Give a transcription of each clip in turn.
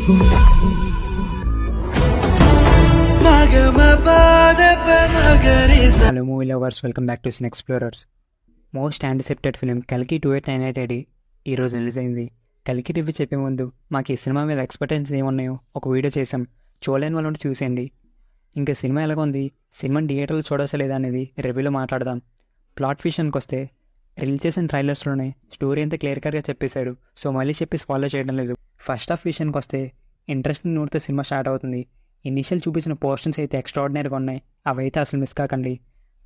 Hello movie lovers, welcome back to sin explorers. Most anticipated film కల్కి 2898 ఈరోజు release అయింది. కల్కి రివ్యూ చెప్పే ముందు మాకు ఈ సినిమా మీద ఎక్స్పెక్టేషన్స్ ఏమున్నాయో ఒక వీడియో చేసాం, చూడలేని వాళ్ళు ఉంటే చూసేయండి. ఇంకా సినిమా ఎలాగ ఉంది, సినిమాని థియేటర్లో చూడవచ్చా లేదా అనేది రివ్యూలో మాట్లాడదాం. ప్లాట్ విషయానికి వస్తే రిలీజ్ చేసిన ట్రైలర్స్లోనే స్టోరీ అంతా క్లియర్ కట్గా చెప్పేశారు, సో మళ్ళీ చెప్పి ఫాలో చేయడం లేదు. ఫస్ట్ హాఫ్ విషయానికి వస్తే ఇంట్రెస్టింగ్ నోట్తో సినిమా స్టార్ట్ అవుతుంది. ఇనిషియల్ చూపించిన పోర్షన్స్ అయితే ఎక్స్ట్రాడినరీగా ఉన్నాయి, అవైతే అసలు మిస్ కాకండి.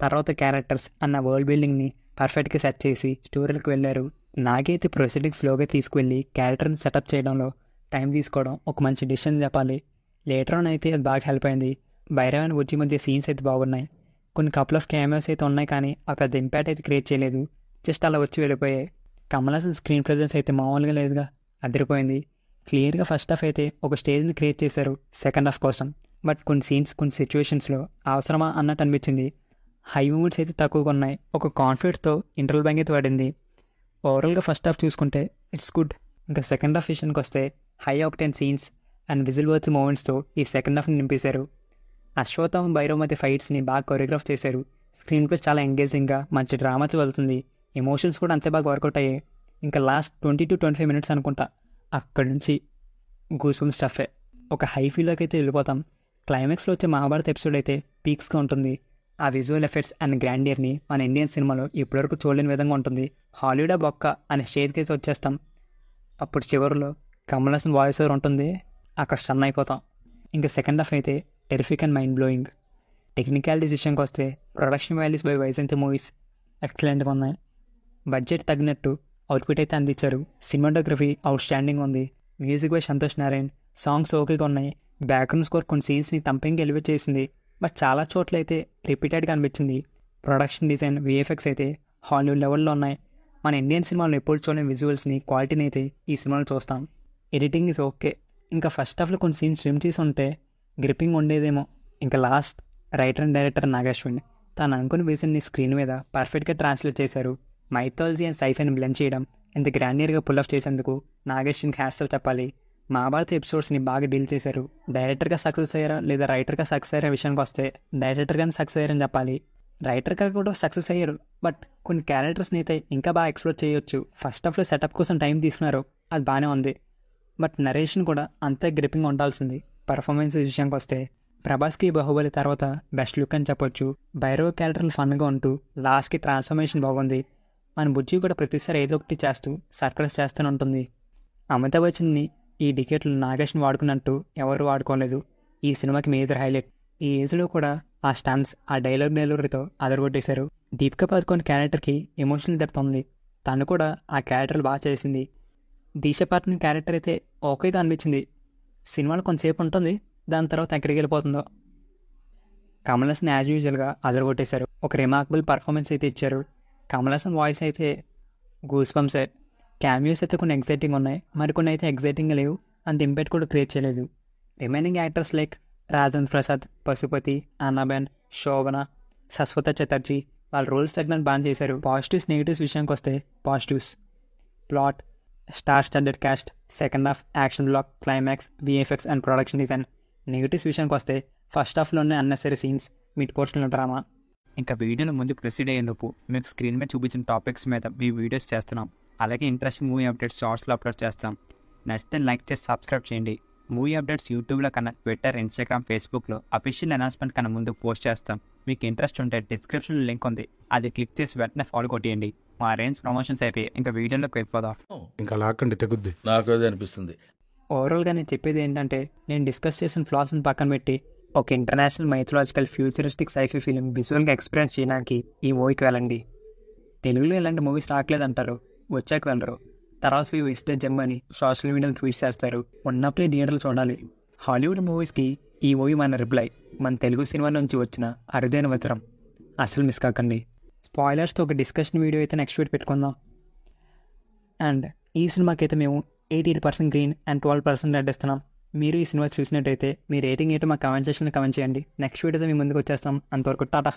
తర్వాత క్యారెక్టర్స్ అన్న వరల్డ్ బిల్డింగ్ని పర్ఫెక్ట్గా సెట్ చేసి స్టోరీలకు వెళ్ళారు. నాకైతే ప్రొసీడింగ్ స్లోగా తీసుకువెళ్ళి క్యారెక్టర్ని సెటప్ చేయడంలో టైం తీసుకోవడం ఒక మంచి డిసిషన్ చెప్పాలి. లేటర్ ఆన్ అయితే అది బాగా హెల్ప్ అయింది. భైరవ్ అండ్ బుజ్జి మధ్య సీన్స్ అయితే బాగున్నాయి. కొన్ని కపుల్ ఆఫ్ కెమెరాస్ అయితే ఉన్నాయి, కానీ ఆ పెద్ద ఇంపాక్ట్ అయితే క్రియేట్ చేయలేదు, జస్ట్ అలా వచ్చి వెళ్ళిపోయాయి. కమల్ హాసన్ స్క్రీన్ ప్రెజెన్స్ అయితే మామూలుగా లేదుగా, అదిరిపోయింది. క్లియర్గా ఫస్ట్ హాఫ్ అయితే ఒక స్టేజ్ని క్రియేట్ చేశారు సెకండ్ హాఫ్ కోసం, బట్ కొన్ని సీన్స్ కొన్ని సిచ్యువేషన్స్లో అవసరమా అన్నట్టు అనిపించింది. హై మూమెంట్స్ అయితే తక్కువగా ఉన్నాయి. ఒక కాన్ఫిడెంట్తో ఇంటర్వల్ బ్యాంక్ అయితే పడింది. ఓవరాల్గా ఫస్ట్ హాఫ్ చూసుకుంటే ఇట్స్ గుడ్. ఇంకా సెకండ్ హాఫ్ విషయానికి వస్తే high octane scenes and whistle worth మూమెంట్స్తో ఈ సెకండ్ హాఫ్ని నింపేశారు. అశ్వత్థామ భైరవ్ మధ్య ఫైట్స్ని బాగా కొరియోగ్రాఫ్ చేశారు. స్క్రీన్ ప్లే చాలా ఎంగేజింగ్గా మంచి డ్రామాతో వెళ్తుంది. ఎమోషన్స్ కూడా అంతే బాగా వర్కౌట్ అయ్యాయి. ఇంకా లాస్ట్ 20 to 25 minutes అనుకుంటా, అక్కడి నుంచి గూస్బంప్స్ స్టఫే. ఒక హై ఫీల్లోకి అయితే వెళ్ళిపోతాం. క్లైమాక్స్లో వచ్చే మహాభారత్ ఎపిసోడ్ అయితే పీక్స్గా ఉంటుంది. ఆ విజువల్ ఎఫెక్ట్స్ అండ్ గ్రాండియర్ని మన ఇండియన్ సినిమాలో ఇప్పటివరకు చూడలేని విధంగా ఉంటుంది. హాలీవుడ్ బొక్క అనే స్టేజ్కి అయితే వచ్చేస్తాం. అప్పుడు చివరిలో కమల్ హాసన్ వాయిస్ ఓవర్ ఉంటుంది, అక్కడ స్టన్ అయిపోతాం. ఇంకా సెకండ్ హాఫ్ అయితే terrific and mind blowing. Technicalities విషయానికి వస్తే production values by Vyjayanthi movies ఎక్సలెంట్గా ఉన్నాయి. బడ్జెట్ తగినట్టు అవుట్పుట్ అయితే అందించారు. సినిమాటోగ్రఫీ అవుట్ స్టాండింగ్ ఉంది. Music by Santhosh Narayan. Songs ఓకేగా ఉన్నాయి. బ్యాక్గ్రౌండ్ స్కోర్ కొన్ని సీన్స్ని తంపింగ్ ఎలివేట్ చేసింది, బట్ చాలా చోట్ల అయితే రిపీటెడ్గా అనిపించింది. ప్రొడక్షన్ డిజైన్ విఎఫ్ఎక్స్ అయితే హాలీవుడ్ లెవెల్లో ఉన్నాయి. మన ఇండియన్ సినిమాలో ఎప్పుడు చూడని విజువల్స్ని క్వాలిటీని అయితే ఈ సినిమాలో చూస్తాం. Editing is okay. ఇంకా ఫస్ట్ హాఫ్లో కొన్ని సీన్స్ ట్రిమ్ చేసి ఉంటే గ్రిప్పింగ్ ఉండేదేమో. ఇంకా last writer and director Nag Ashwin తను అనుకున్న విజన్ని స్క్రీన్ మీద పర్ఫెక్ట్గా ట్రాన్స్లేట్ చేశారు. మైథాలజీ అండ్ సైఫైని బ్లెండ్ చేయడం ఇంత గ్రాండియర్గా పుల్ ఆఫ్ చేసేందుకు నాగేశ్వన్కి హ్యాట్స్ ఆఫ్ చెప్పాలి. మహాభారత ఎపిసోడ్స్ని బాగా డీల్ చేశారు. డైరెక్టర్గా సక్సెస్ అయ్యారా లేదా రైటర్గా సక్సెస్ అయ్యారా విషయానికి వస్తే డైరెక్టర్గానే సక్సెస్ అయ్యారని చెప్పాలి. రైటర్గా కూడా సక్సెస్ అయ్యారు, బట్ కొన్ని క్యారెక్టర్స్ని అయితే ఇంకా బాగా ఎక్స్ప్లోర్ చేయొచ్చు. ఫస్ట్ హాఫ్లో సెటప్ కోసం టైం తీసుకున్నారు, అది బాగానే ఉంది, బట్ నరేషన్ కూడా అంతే గ్రిప్పింగ్ ఉండాల్సింది. పర్ఫార్మెన్స్ విషయానికి వస్తే ప్రభాస్కి బాహుబలి తర్వాత బెస్ట్ లుక్ అని చెప్పొచ్చు. భైరవ్ క్యారెక్టర్లు ఫన్గా ఉంటూ లాస్ట్కి ట్రాన్స్ఫర్మేషన్ బాగుంది. మన బుజ్జి కూడా ప్రతిసారి ఏదో ఒకటి చేస్తూ సర్ప్రైజ్ చేస్తూనే ఉంటుంది. అమితాబ్ బచ్చన్ని ఈ డికెట్లు నాగేష్ని వాడుకున్నట్టు ఎవరు వాడుకోలేదు. ఈ సినిమాకి మేజర్ హైలైట్. ఈ ఏజ్లో కూడా ఆ స్టన్స్ ఆ డెలివరీతో అదరగొట్టేశారు. దీపికా పదుకోన్ క్యారెక్టర్కి ఎమోషనల్ డెప్త్ ఉంది, తను కూడా ఆ క్యారెక్టర్లు బాగా చేసింది. దీశ పాత్రని క్యారెక్టర్ అయితే ఓకేగా అనిపించింది. సినిమాలో కొంతసేపు ఉంటుంది, దాని తర్వాత ఎక్కడికి వెళ్ళిపోతుందో. కమల్ హాసన్ యాజ్ యూజువల్గా అదరగొట్టేశారు. ఒక రిమార్కబుల్ పర్ఫార్మెన్స్ అయితే ఇచ్చారు. కమల్ హాసన్ వాయిస్ అయితే గూస్బంప్స్. క్యామియోస్ అయితే కొన్ని ఎగ్జైటింగ్ ఉన్నాయి, మరికొన్ని అయితే ఎగ్జైటింగ్గా లేవు, అంత ఇంపాక్ట్ కూడా క్రియేట్ చేయలేదు. Remaining actors like Rajendra Prasad, Pasupathi, Anna Ben, Shobana, Saswata Chatterjee వాళ్ళ రోల్స్ తగినట్టు బాగా చేశారు. పాజిటివ్స్ నెగిటివ్స్ విషయానికి వస్తే positives plot, star standard cast, second half action block, climax, VFX and production design. Negatives విషయానికి వస్తే ఫస్ట్ హాఫ్లోనే అన్నెసరీ సీన్స్, మిడ్ పోర్షన్లో డ్రామా. ఇంకా వీడియోలో ముందు ప్రొసీడ్ అయ్యేందుకు మీకు స్క్రీన్ మీద చూపించిన టాపిక్స్ మీద మీ వీడియోస్ చేస్తున్నాం. అలాగే ఇంట్రెస్టింగ్ మూవీ అప్డేట్స్ షార్ట్స్లో అప్లోడ్ చేస్తాం. నచ్చితే లైక్ చేసి సబ్స్క్రైబ్ చేయండి. మూవీ అప్డేట్స్ యూట్యూబ్లో కన్నా ట్విట్టర్, ఇన్స్టాగ్రామ్, ఫేస్బుక్లో అఫీషియల్ అనౌన్స్మెంట్ కన్నా ముందు పోస్ట్ చేస్తాం. మీకు ఇంట్రెస్ట్ ఉంటే డిస్క్రిప్షన్లో లింక్ ఉంది, అది క్లిక్ చేసి వెంటనే ఫాలో కొట్టేయండి. మా రేంజ్ ప్రమోషన్స్ అయిపోయి ఇంకా వీడియోలోకి వెళ్ళిపోదాం. ఇంకా లాక్కండి తెగుద్ది. నాకు అదే అనిపిస్తుంది. ఓవరాల్గా నేను చెప్పేది ఏంటంటే, నేను డిస్కస్ చేసిన ఫ్లాస్ని పక్కన పెట్టి ఒక international mythological futuristic sci-fi film విజువల్గా ఎక్స్పీరియన్స్ చేయడానికి ఈ మూవీకి వెళ్ళండి. తెలుగులో ఇలాంటి మూవీస్ రావట్లేదంటారు, వచ్చాక వెళ్ళరు. తర్వాత ఇస్తే జమ్మని సోషల్ మీడియాలో ట్వీట్స్ చేస్తారు. ఉన్నప్పుడే థియేటర్లు చూడాలి. హాలీవుడ్ మూవీస్కి ఈ మూవీ మన రిప్లై. మన తెలుగు సినిమా నుంచి వచ్చిన అరుదైన వజ్రం. అసలు మిస్ కాకండి. స్పాయిలర్స్తో ఒక డిస్కషన్ వీడియో అయితే నెక్స్ట్ వీక్ పెట్టుకుందాం. అండ్ ఈ సినిమాకి అయితే మేము 88% గ్రీన్ అండ్ 12% రెడ్ ఇస్తున్నాం. మీరు ఈ సినిమా చూసినట్టయితే మీ రేటింగ్ ఏంటో మాకు కామెంట్ సెక్షన్లో కామెంట్ చేయండి. నెక్స్ట్ వీడియోతో మీ ముందుకు వచ్చేస్తాం. అంతవరకు టాటా.